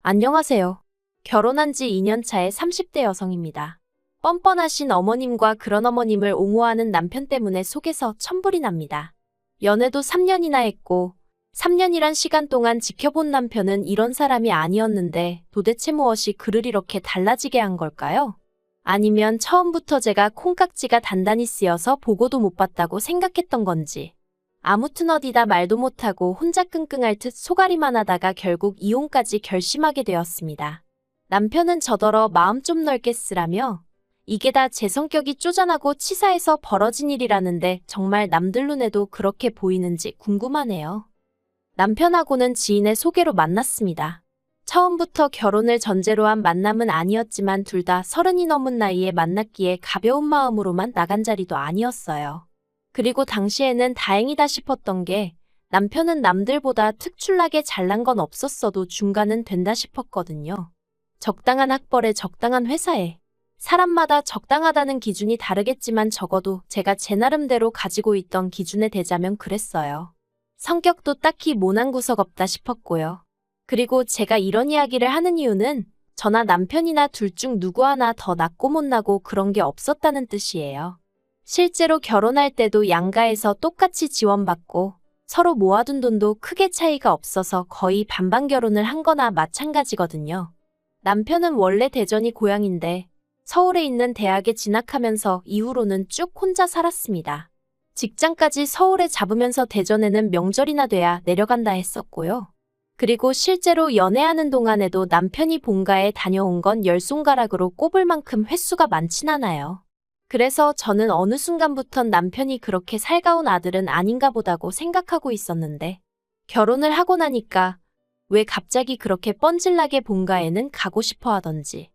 안녕하세요. 결혼한 지 2년 차의 30대 여성입니다. 뻔뻔하신 어머님과 그런 어머님을 옹호하는 남편 때문에 속에서 천불이 납니다. 연애도 3년이나 했고 3년이란 시간 동안 지켜본 남편은 이런 사람이 아니었는데 도대체 무엇이 그를 이렇게 달라지게 한 걸까요? 아니면 처음부터 제가 콩깍지가 단단히 쓰여서 보고도 못 봤다고 생각했던 건지. 아무튼 어디다 말도 못하고 혼자 끙끙 앓듯 속앓이만 하다가 결국 이혼까지 결심하게 되었습니다. 남편은 저더러 마음 좀 넓게 쓰라며 이게 다 제 성격이 쪼잔하고 치사해서 벌어진 일이라는데 정말 남들 눈에도 그렇게 보이는지 궁금하네요. 남편하고는 지인의 소개로 만났습니다. 처음부터 결혼을 전제로 한 만남은 아니었지만 둘 다 30이 넘은 나이에 만났기에 가벼운 마음으로만 나간 자리도 아니었어요. 그리고 당시에는 다행이다 싶었던 게 남편은 남들보다 특출나게 잘난 건 없었어도 중간은 된다 싶었거든요. 적당한 학벌에 적당한 회사에. 사람마다 적당하다는 기준이 다르겠지만 적어도 제가 제 나름대로 가지고 있던 기준에 대자면 그랬어요. 성격도 딱히 모난 구석 없다 싶었고요. 그리고 제가 이런 이야기를 하는 이유는 저나 남편이나 둘 중 누구 하나 더 낫고 못나고 그런 게 없었다는 뜻이에요. 실제로 결혼할 때도 양가에서 똑같이 지원받고 서로 모아둔 돈도 크게 차이가 없어서 거의 반반 결혼을 한 거나 마찬가지거든요. 남편은 원래 대전이 고향인데 서울에 있는 대학에 진학하면서 이후로는 쭉 혼자 살았습니다. 직장까지 서울에 잡으면서 대전에는 명절이나 돼야 내려간다 했었고요. 그리고 실제로 연애하는 동안에도 남편이 본가에 다녀온 건 10손가락으로 꼽을 만큼 횟수가 많진 않아요. 그래서 저는 어느 순간부턴 남편이 그렇게 살가운 아들은 아닌가 보다고 생각하고 있었는데 결혼을 하고 나니까 왜 갑자기 그렇게 뻔질나게 본가에는 가고 싶어 하던지.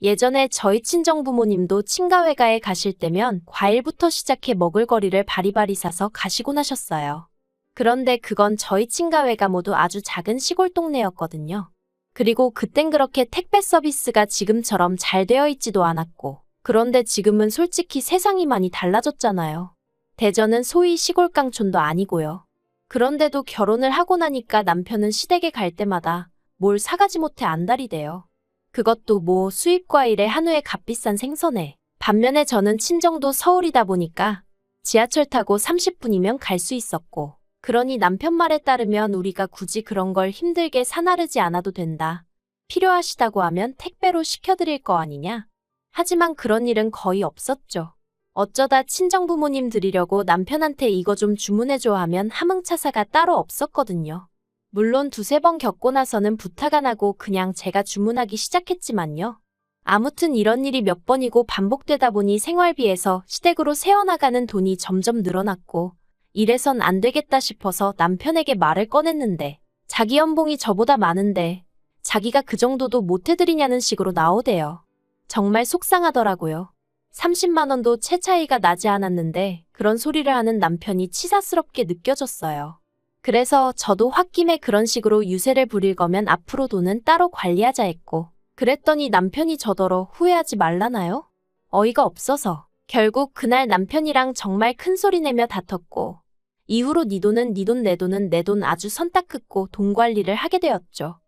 예전에 저희 친정부모님도 친가회가에 가실 때면 과일부터 시작해 먹을거리를 바리바리 사서 가시곤 하셨어요. 그런데 그건 저희 친가회가 모두 아주 작은 시골 동네였거든요. 그리고 그땐 그렇게 택배 서비스가 지금처럼 잘 되어 있지도 않았고 그런데 지금은 솔직히 세상이 많이 달라졌잖아요. 대전은 소위 시골 깡촌도 아니고요. 그런데도 결혼을 하고 나니까 남편은 시댁에 갈 때마다 뭘 사가지 못해 안달이 돼요. 그것도 뭐 수입 과일에 한우에 값비싼 생선에. 반면에 저는 친정도 서울이다 보니까 지하철 타고 30분이면 갈 수 있었고 그러니 남편 말에 따르면 우리가 굳이 그런 걸 힘들게 사나르지 않아도 된다. 필요하시다고 하면 택배로 시켜드릴 거 아니냐? 하지만 그런 일은 거의 없었죠. 어쩌다 친정부모님 드리려고 남편한테 이거 좀 주문해줘 하면 함흥차사가 따로 없었거든요. 물론 두세 번 겪고 나서는 부탁 안 하고 그냥 제가 주문하기 시작했지만요. 아무튼 이런 일이 몇 번이고 반복되다 보니 생활비에서 시댁으로 새어나가는 돈이 점점 늘어났고 이래선 안 되겠다 싶어서 남편에게 말을 꺼냈는데 자기 연봉이 저보다 많은데 자기가 그 정도도 못 해드리냐는 식으로 나오대요. 정말 속상하더라고요. 30만 원도 채 차이가 나지 않았는데 그런 소리를 하는 남편이 치사스럽게 느껴졌어요. 그래서 저도 홧김에 그런 식으로 유세를 부릴 거면 앞으로 돈은 따로 관리하자 했고 그랬더니 남편이 저더러 후회하지 말라나요? 어이가 없어서 결국 그날 남편이랑 정말 큰 소리 내며 다퉜고 이후로 네 돈은 네 돈 내 돈은 내 돈 아주 선 딱 긋고 돈 관리를 하게 되었죠.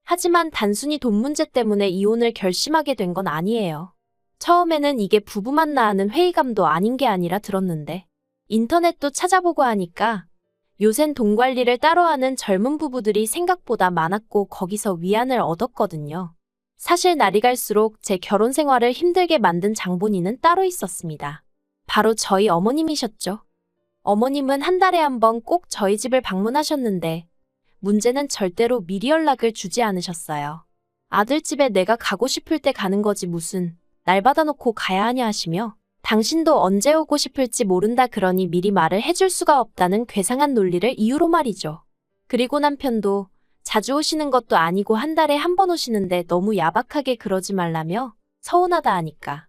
하지만 단순히 돈 문제 때문에 이혼을 결심하게 된 건 아니에요. 처음에는 이게 부부만 낳는 회의감도 아닌 게 아니라 들었는데 인터넷도 찾아보고 하니까 요샌 돈 관리를 따로 하는 젊은 부부들이 생각보다 많았고 거기서 위안을 얻었거든요. 사실 날이 갈수록 제 결혼 생활을 힘들게 만든 장본인은 따로 있었습니다. 바로 저희 어머님이셨죠. 어머님은 한 달에 한 번 꼭 저희 집을 방문하셨는데 문제는 절대로 미리 연락을 주지 않으셨어요. 아들 집에 내가 가고 싶을 때 가는 거지 무슨 날 받아놓고 가야 하냐 하시며 당신도 언제 오고 싶을지 모른다 그러니 미리 말을 해줄 수가 없다는 괴상한 논리를 이유로 말이죠. 그리고 남편도 자주 오시는 것도 아니고 한 달에 한 번 오시는데 너무 야박하게 그러지 말라며 서운하다 하니까.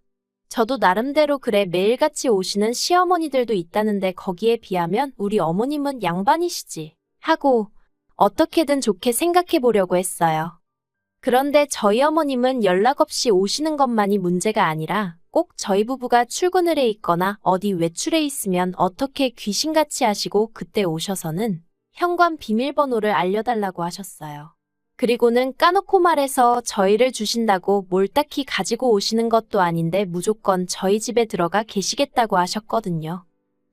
저도 나름대로 그래 매일같이 오시는 시어머니들도 있다는데 거기에 비하면 우리 어머님은 양반이시지 하고 어떻게든 좋게 생각해 보려고 했어요. 그런데 저희 어머님은 연락 없이 오시는 것만이 문제가 아니라 꼭 저희 부부가 출근을 해 있거나 어디 외출해 있으면 어떻게 귀신같이 하시고 그때 오셔서는 현관 비밀번호를 알려달라고 하셨어요. 그리고는 까놓고 말해서 저희를 주신다고 뭘 딱히 가지고 오시는 것도 아닌데 무조건 저희 집에 들어가 계시겠다고 하셨거든요.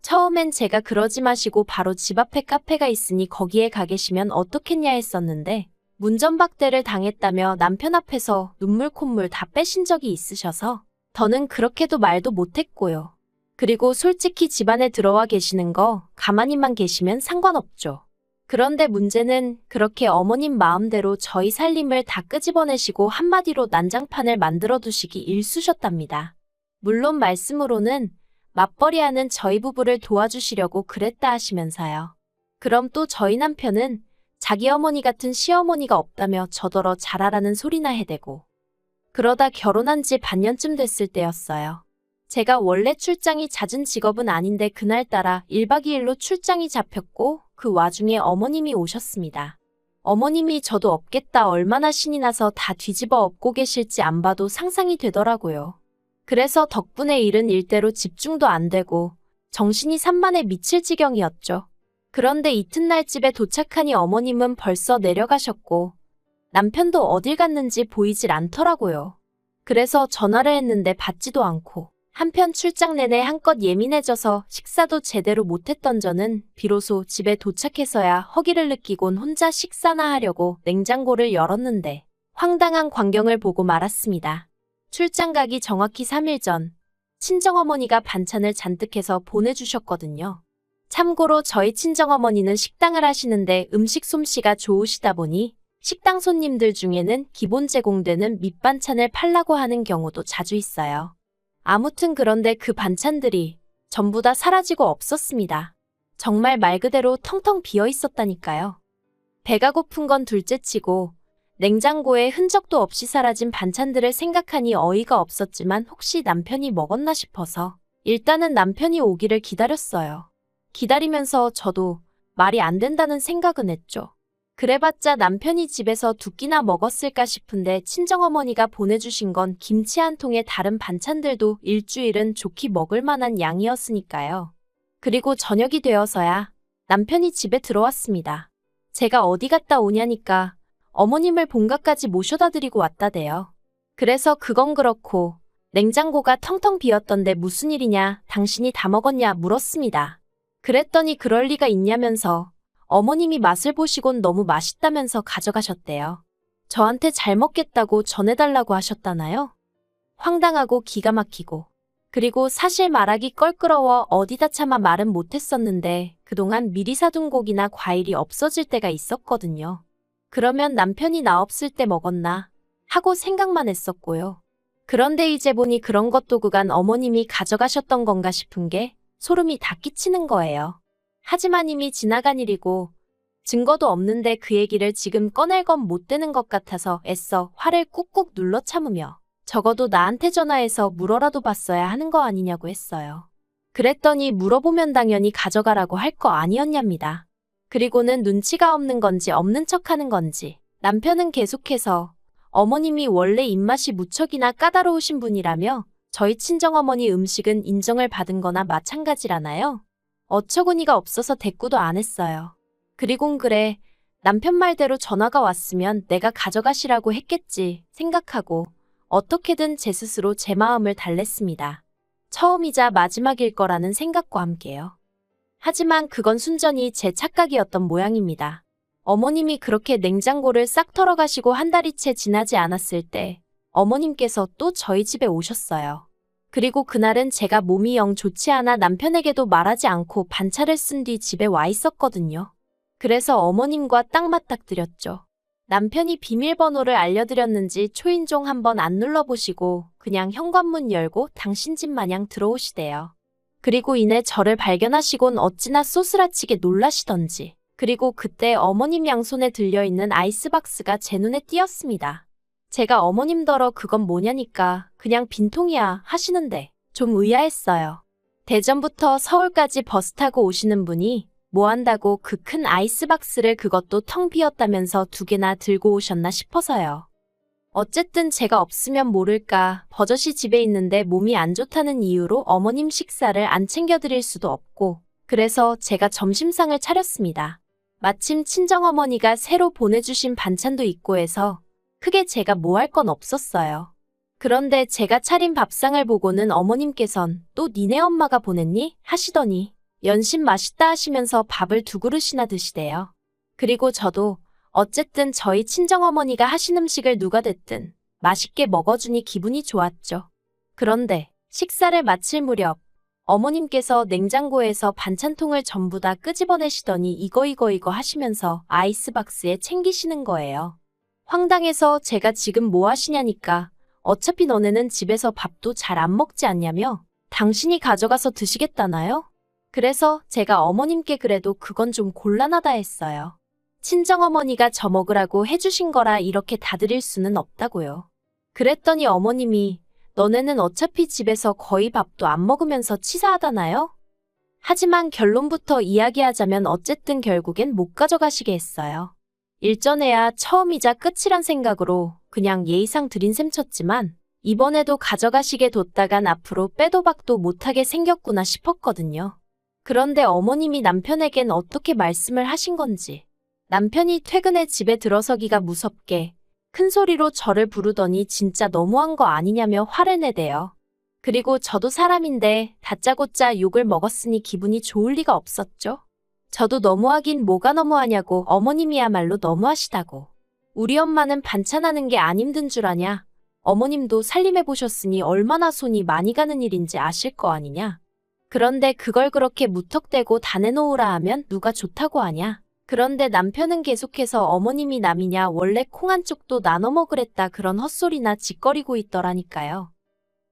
처음엔 제가 그러지 마시고 바로 집 앞에 카페가 있으니 거기에 가 계시면 어떻겠냐 했었는데 문전박대를 당했다며 남편 앞에서 눈물 콧물 다 빼신 적이 있으셔서 더는 그렇게도 말도 못했고요. 그리고 솔직히 집안에 들어와 계시는 거 가만히만 계시면 상관없죠. 그런데 문제는 그렇게 어머님 마음대로 저희 살림을 다 끄집어내시고 한마디로 난장판을 만들어 두시기 일쑤셨답니다. 물론 말씀으로는 맞벌이하는 저희 부부를 도와주시려고 그랬다 하시면서요. 그럼 또 저희 남편은 자기 어머니 같은 시어머니가 없다며 저더러 잘하라는 소리나 해대고. 그러다 결혼한 지 반년쯤 됐을 때였어요. 제가 원래 출장이 잦은 직업은 아닌데 그날따라 1박 2일로 출장이 잡혔고 그 와중에 어머님이 오셨습니다. 어머님이 저도 없겠다 얼마나 신이 나서 다 뒤집어 엎고 계실지 안 봐도 상상이 되더라고요. 그래서 덕분에 일은 일대로 집중도 안 되고 정신이 산만해 미칠 지경이었죠. 그런데 이튿날 집에 도착하니 어머님은 벌써 내려가셨고 남편도 어딜 갔는지 보이질 않더라고요. 그래서 전화를 했는데 받지도 않고 한편 출장 내내 한껏 예민해져서 식사도 제대로 못했던 저는 비로소 집에 도착해서야 허기를 느끼곤 혼자 식사나 하려고 냉장고를 열었는데 황당한 광경을 보고 말았습니다. 출장 가기 정확히 3일 전 친정어머니가 반찬을 잔뜩 해서 보내주셨거든요. 참고로 저희 친정어머니는 식당을 하시는데 음식 솜씨가 좋으시다 보니 식당 손님들 중에는 기본 제공되는 밑반찬을 팔라고 하는 경우도 자주 있어요. 아무튼 그런데 그 반찬들이 전부 다 사라지고 없었습니다. 정말 말 그대로 텅텅 비어 있었다니까요. 배가 고픈 건 둘째치고 냉장고에 흔적도 없이 사라진 반찬들을 생각하니 어이가 없었지만 혹시 남편이 먹었나 싶어서 일단은 남편이 오기를 기다렸어요. 기다리면서 저도 말이 안 된다는 생각은 했죠. 그래봤자 남편이 집에서 두 끼나 먹었을까 싶은데 친정어머니가 보내주신 건 김치 한 통에 다른 반찬들도 일주일은 좋게 먹을 만한 양이었으니까요. 그리고 저녁이 되어서야 남편이 집에 들어왔습니다. 제가 어디 갔다 오냐니까 어머님을 본가까지 모셔다 드리고 왔다대요. 그래서 그건 그렇고 냉장고가 텅텅 비었던데 무슨 일이냐, 당신이 다 먹었냐 물었습니다. 그랬더니 그럴 리가 있냐면서 어머님이 맛을 보시곤 너무 맛있다면서 가져가셨대요. 저한테 잘 먹겠다고 전해달라고 하셨다나요? 황당하고 기가 막히고. 그리고 사실 말하기 껄끄러워 어디다 차마 말은 못했었는데 그동안 미리 사둔 고기나 과일이 없어질 때가 있었거든요. 그러면 남편이 나 없을 때 먹었나 하고 생각만 했었고요. 그런데 이제 보니 그런 것도 그간 어머님이 가져가셨던 건가 싶은 게 소름이 다 끼치는 거예요. 하지만 이미 지나간 일이고 증거도 없는데 그 얘기를 지금 꺼낼 건 못 되는 것 같아서 애써 화를 꾹꾹 눌러 참으며 적어도 나한테 전화해서 물어라도 봤어야 하는 거 아니냐고 했어요. 그랬더니 물어보면 당연히 가져가라고 할 거 아니었냐입니다. 그리고는 눈치가 없는 건지 없는 척하는 건지 남편은 계속해서 어머님이 원래 입맛이 무척이나 까다로우신 분이라며 저희 친정어머니 음식은 인정을 받은 거나 마찬가지라나요? 어처구니가 없어서 대꾸도 안 했어요. 그리곤 그래, 남편 말대로 전화가 왔으면 내가 가져가시라고 했겠지 생각하고 어떻게든 제 스스로 제 마음을 달랬습니다. 처음이자 마지막일 거라는 생각과 함께요. 하지만 그건 순전히 제 착각이었던 모양입니다. 어머님이 그렇게 냉장고를 싹 털어가시고 한 달이 채 지나지 않았을 때 어머님께서 또 저희 집에 오셨어요. 그리고 그날은 제가 몸이 영 좋지 않아 남편에게도 말하지 않고 반차를 쓴 뒤 집에 와 있었거든요. 그래서 어머님과 딱 맞닥뜨렸죠. 남편이 비밀번호를 알려드렸는지 초인종 한번 안 눌러보시고 그냥 현관문 열고 당신 집 마냥 들어오시대요. 그리고 이내 저를 발견하시곤 어찌나 쏘스라치게 놀라시던지. 그리고 그때 어머님 양손에 들려있는 아이스박스가 제 눈에 띄었습니다. 제가 어머님더러 그건 뭐냐니까 그냥 빈통이야 하시는데 좀 의아했어요. 대전부터 서울까지 버스 타고 오시는 분이 뭐 한다고 그 큰 아이스박스를 그것도 텅 비었다면서 두 개나 들고 오셨나 싶어서요. 어쨌든 제가 없으면 모를까 버젓이 집에 있는데 몸이 안 좋다는 이유로 어머님 식사를 안 챙겨드릴 수도 없고 그래서 제가 점심상을 차렸습니다. 마침 친정어머니가 새로 보내주신 반찬도 있고 해서 크게 제가 뭐 할 건 없었어요. 그런데 제가 차린 밥상을 보고는 어머님께선 또 니네 엄마가 보냈니? 하시더니 연신 맛있다 하시면서 밥을 2그릇이나 드시대요. 그리고 저도 어쨌든 저희 친정어머니가 하신 음식을 누가 됐든 맛있게 먹어주니 기분이 좋았죠. 그런데 식사를 마칠 무렵 어머님께서 냉장고에서 반찬통을 전부 다 끄집어내시더니 이거 하시면서 아이스박스에 챙기시는 거예요. 황당해서 제가 지금 뭐 하시냐니까 어차피 너네는 집에서 밥도 잘 안 먹지 않냐며 당신이 가져가서 드시겠다나요? 그래서 제가 어머님께 그래도 그건 좀 곤란하다 했어요. 친정어머니가 저 먹으라고 해주신 거라 이렇게 다 드릴 수는 없다고요. 그랬더니 어머님이 너네는 어차피 집에서 거의 밥도 안 먹으면서 치사하다나요? 하지만 결론부터 이야기하자면 어쨌든 결국엔 못 가져가시게 했어요. 일전에야 처음이자 끝이란 생각으로 그냥 예의상 드린 셈 쳤지만 이번에도 가져가시게 뒀다간 앞으로 빼도 박도 못하게 생겼구나 싶었거든요. 그런데 어머님이 남편에겐 어떻게 말씀을 하신 건지 남편이 퇴근해 집에 들어서기가 무섭게 큰 소리로 저를 부르더니 진짜 너무한 거 아니냐며 화를 내대요. 그리고 저도 사람인데 다짜고짜 욕을 먹었으니 기분이 좋을 리가 없었죠. 저도 너무하긴 뭐가 너무하냐고 어머님이야말로 너무하시다고. 우리 엄마는 반찬하는 게 안 힘든 줄 아냐. 어머님도 살림해보셨으니 얼마나 손이 많이 가는 일인지 아실 거 아니냐. 그런데 그걸 그렇게 무턱대고 다 내놓으라 하면 누가 좋다고 하냐. 그런데 남편은 계속해서 어머님이 남이냐 원래 콩 한쪽도 나눠 먹으랬다 그런 헛소리나 짓거리고 있더라니까요.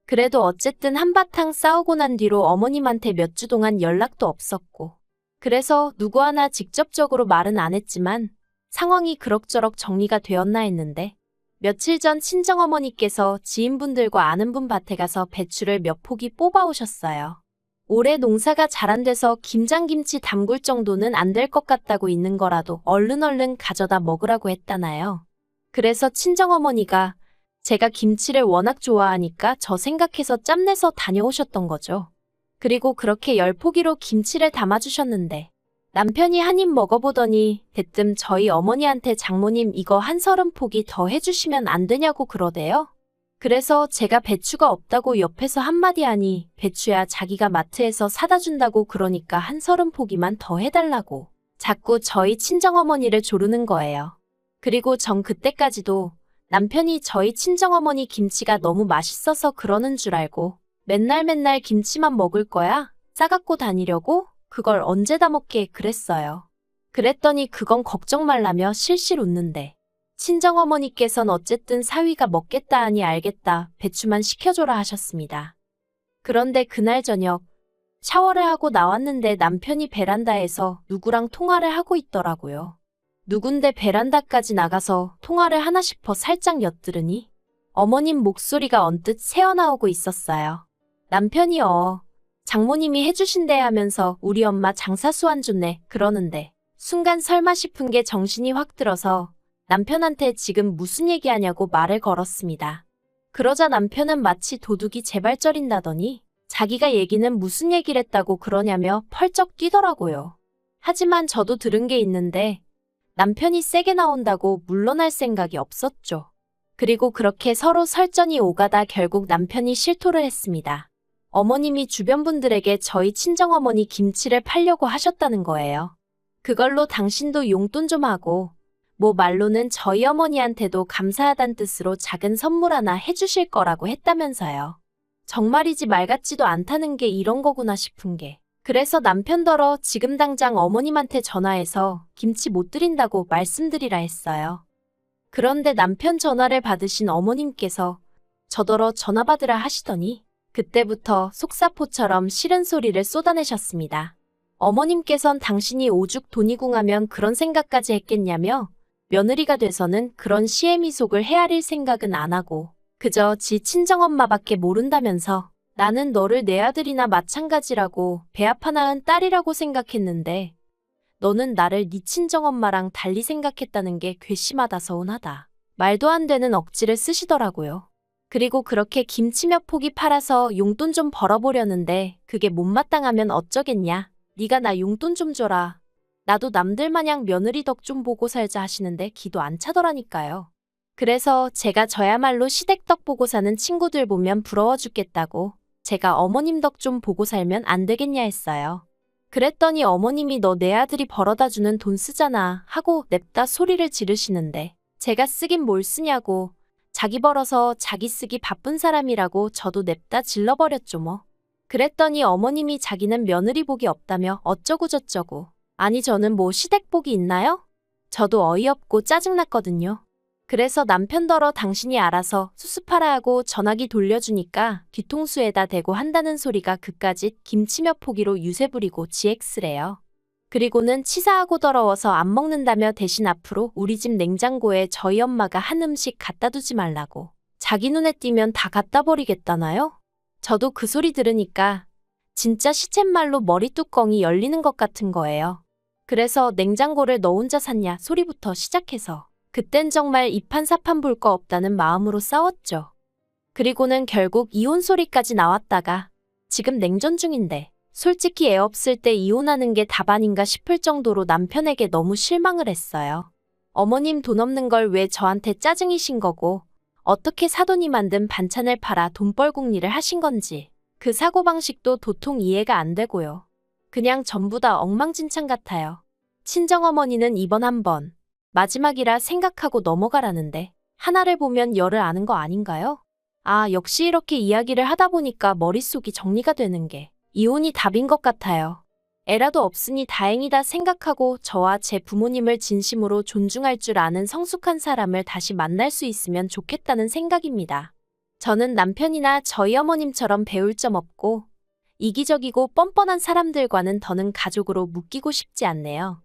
그래도 어쨌든 한바탕 싸우고 난 뒤로 어머님한테 몇 주 동안 연락도 없었고 그래서 누구 하나 직접적으로 말은 안 했지만 상황이 그럭저럭 정리가 되었나 했는데 며칠 전 친정어머니께서 지인분들과 아는 분 밭에 가서 배추를 몇 포기 뽑아오셨어요. 올해 농사가 잘 안 돼서 김장김치 담글 정도는 안 될 것 같다고 있는 거라도 얼른 가져다 먹으라고 했다나요. 그래서 친정어머니가 제가 김치를 워낙 좋아하니까 저 생각해서 짬내서 다녀오셨던 거죠. 그리고 그렇게 10포기로 김치를 담아주셨는데 남편이 한 입 먹어보더니 대뜸 저희 어머니한테 장모님 이거 한 30포기 더 해주시면 안 되냐고 그러대요. 그래서 제가 배추가 없다고 옆에서 한마디 하니 배추야 자기가 마트에서 사다 준다고 그러니까 한 30포기만 더 해달라고 자꾸 저희 친정어머니를 조르는 거예요. 그리고 전 그때까지도 남편이 저희 친정어머니 김치가 너무 맛있어서 그러는 줄 알고 맨날 김치만 먹을 거야? 싸갖고 다니려고? 그걸 언제 다 먹게 그랬어요. 그랬더니 그건 걱정 말라며 실실 웃는데 친정어머니께선 어쨌든 사위가 먹겠다 하니 알겠다 배추만 시켜줘라 하셨습니다. 그런데 그날 저녁 샤워를 하고 나왔는데 남편이 베란다에서 누구랑 통화를 하고 있더라고요. 누군데 베란다까지 나가서 통화를 하나 싶어 살짝 엿들으니 어머님 목소리가 언뜻 새어나오고 있었어요. 남편이 장모님이 해주신대 하면서 우리 엄마 장사수 안 좋네 그러는데 순간 설마 싶은 게 정신이 확 들어서 남편한테 지금 무슨 얘기하냐고 말을 걸었습니다. 그러자 남편은 마치 도둑이 재발절인다더니 자기가 얘기는 무슨 얘기를 했다고 그러냐며 펄쩍 뛰더라고요. 하지만 저도 들은 게 있는데 남편이 세게 나온다고 물러날 생각이 없었죠. 그리고 그렇게 서로 설전이 오가다 결국 남편이 실토를 했습니다. 어머님이 주변 분들에게 저희 친정어머니 김치를 팔려고 하셨다는 거예요. 그걸로 당신도 용돈 좀 하고 뭐 말로는 저희 어머니한테도 감사하단 뜻으로 작은 선물 하나 해주실 거라고 했다면서요. 정말이지 말 같지도 않다는 게 이런 거구나 싶은 게. 그래서 남편더러 지금 당장 어머님한테 전화해서 김치 못 드린다고 말씀드리라 했어요. 그런데 남편 전화를 받으신 어머님께서 저더러 전화 받으라 하시더니 그때부터 속사포처럼 싫은 소리를 쏟아내셨습니다. 어머님께선 당신이 오죽 돈이 궁하면 그런 생각까지 했겠냐며 며느리가 돼서는 그런 시애미속을 헤아릴 생각은 안 하고 그저 지 친정엄마밖에 모른다면서 나는 너를 내 아들이나 마찬가지라고 배 아파 낳은 딸이라고 생각했는데 너는 나를 네 친정엄마랑 달리 생각했다는 게 괘씸하다 서운하다. 말도 안 되는 억지를 쓰시더라고요. 그리고 그렇게 김치 몇 포기 팔아서 용돈 좀 벌어보려는데 그게 못마땅하면 어쩌겠냐. 네가 나 용돈 좀 줘라. 나도 남들 마냥 며느리 덕 좀 보고 살자 하시는데 기도 안 차더라니까요. 그래서 제가 저야말로 시댁 덕 보고 사는 친구들 보면 부러워 죽겠다고 제가 어머님 덕 좀 보고 살면 안 되겠냐 했어요. 그랬더니 어머님이 너 내 아들이 벌어다 주는 돈 쓰잖아 하고 냅다 소리를 지르시는데 제가 쓰긴 뭘 쓰냐고 자기 벌어서 자기 쓰기 바쁜 사람이라고 저도 냅다 질러버렸죠 뭐. 그랬더니 어머님이 자기는 며느리 복이 없다며 어쩌고 저쩌고. 아니 저는 뭐 시댁 복이 있나요? 저도 어이없고 짜증났거든요. 그래서 남편더러 당신이 알아서 수습하라 하고 전화기 돌려주니까 뒤통수에다 대고 한다는 소리가 그까짓 김치며 포기로 유세 부리고 GX래요. 그리고는 치사하고 더러워서 안 먹는다며 대신 앞으로 우리 집 냉장고에 저희 엄마가 한 음식 갖다 두지 말라고. 자기 눈에 띄면 다 갖다 버리겠다나요? 저도 그 소리 들으니까 진짜 시쳇말로 머리 뚜껑이 열리는 것 같은 거예요. 그래서 냉장고를 너 혼자 샀냐 소리부터 시작해서 그땐 정말 이판사판 볼 거 없다는 마음으로 싸웠죠. 그리고는 결국 이혼 소리까지 나왔다가 지금 냉전 중인데 솔직히 애 없을 때 이혼하는 게 답 아닌가 싶을 정도로 남편에게 너무 실망을 했어요. 어머님 돈 없는 걸 왜 저한테 짜증이신 거고 어떻게 사돈이 만든 반찬을 팔아 돈벌궁리를 하신 건지 그 사고방식도 도통 이해가 안 되고요. 그냥 전부 다 엉망진창 같아요. 친정어머니는 이번 한 번 마지막이라 생각하고 넘어가라는데 하나를 보면 열을 아는 거 아닌가요? 아, 역시 이렇게 이야기를 하다 보니까 머릿속이 정리가 되는 게 이혼이 답인 것 같아요. 애라도 없으니 다행이다 생각하고 저와 제 부모님을 진심으로 존중할 줄 아는 성숙한 사람을 다시 만날 수 있으면 좋겠다는 생각입니다. 저는 남편이나 저희 어머님처럼 배울 점 없고 이기적이고 뻔뻔한 사람들과는 더는 가족으로 묶이고 싶지 않네요.